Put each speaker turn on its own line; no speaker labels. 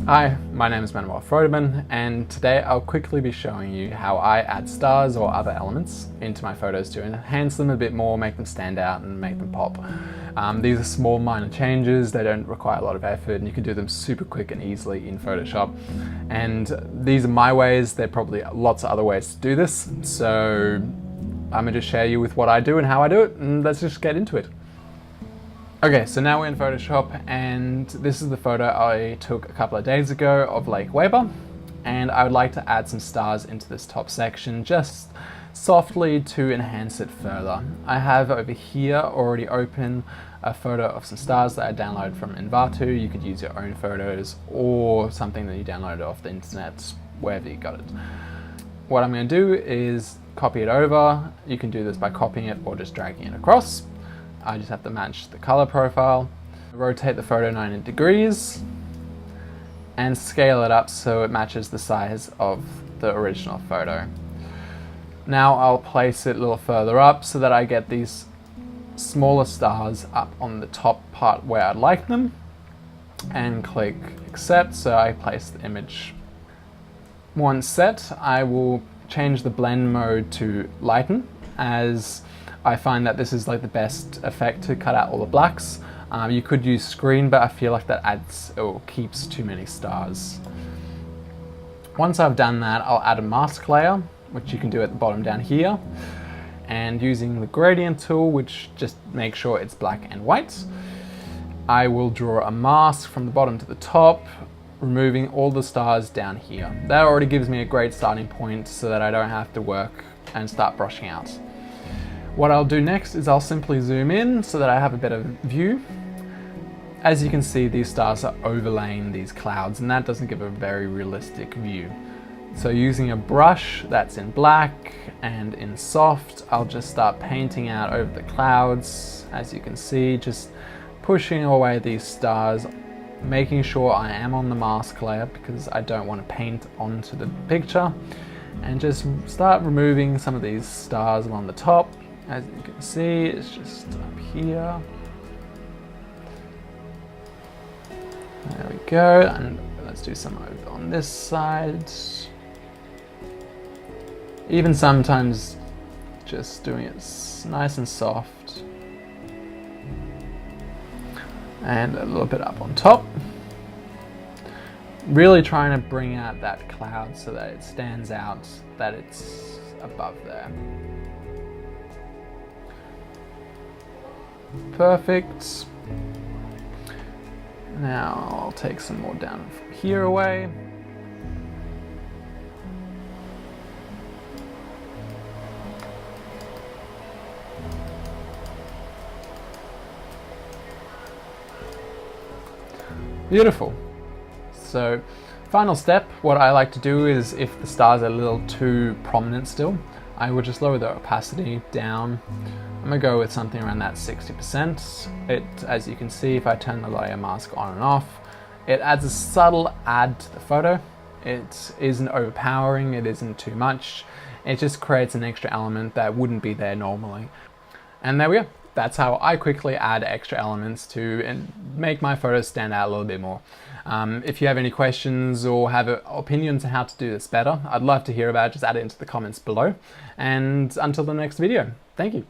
Hi, my name is Manuel Frodeman, and today I'll quickly be showing you how I add stars or other elements into my photos to enhance them a bit more, make them stand out and make them pop. These are small minor changes, they don't require a lot of effort and you can do them super quick and easily in Photoshop. And these are my ways, there are probably lots of other ways to do this, so I'm going to share you with what I do and how I do it, and let's just get into it. Okay, so now we're in Photoshop and this is the photo I took a couple of days ago of Lake Weber, and I would like to add some stars into this top section just softly to enhance it further. I have over here already open a photo of some stars that I downloaded from Envato. You could use your own photos or something that you downloaded off the internet, wherever you got it. What I'm going to do is copy it over. You can do this by copying it or just dragging it across. I just have to match the color profile, rotate the photo 90 degrees, and scale it up so it matches the size of the original photo. Now I'll place it a little further up so that I get these smaller stars up on the top part where I'd like them, and click accept so I place the image. Once set, I will change the blend mode to lighten, as I find that this is like the best effect to cut out all the blacks. You could use screen, but I feel like that adds or keeps too many stars. Once I've done that, I'll add a mask layer, which you can do at the bottom down here. And using the gradient tool, which just makes sure it's black and white, I will draw a mask from the bottom to the top, removing all the stars down here. That already gives me a great starting point so that I don't have to work and start brushing out. What I'll do next is I'll simply zoom in so that I have a better view. As you can see, these stars are overlaying these clouds, and that doesn't give a very realistic view. So using a brush that's in black and in soft, I'll just start painting out over the clouds. As you can see, just pushing away these stars, making sure I am on the mask layer because I don't want to paint onto the picture, and just start removing some of these stars along the top. As you can see, it's just up here. There we go, and let's do some over on this side. Even sometimes just doing it nice and soft. And a little bit up on top. Really trying to bring out that cloud so that it stands out, that it's above there. Perfect. Now I'll take some more down from here away. Beautiful. So, final step, what I like to do is if the stars are a little too prominent still, I would just lower the opacity down. I'm going to go with something around that 60%. As you can see, if I turn the layer mask on and off, it adds a subtle add to the photo. It isn't overpowering, it isn't too much. It just creates an extra element that wouldn't be there normally. And there we go. That's how I quickly add extra elements to make my photos stand out a little bit more. If you have any questions or have opinions on how to do this better, I'd love to hear about it. Just add it into the comments below. And until the next video, thank you.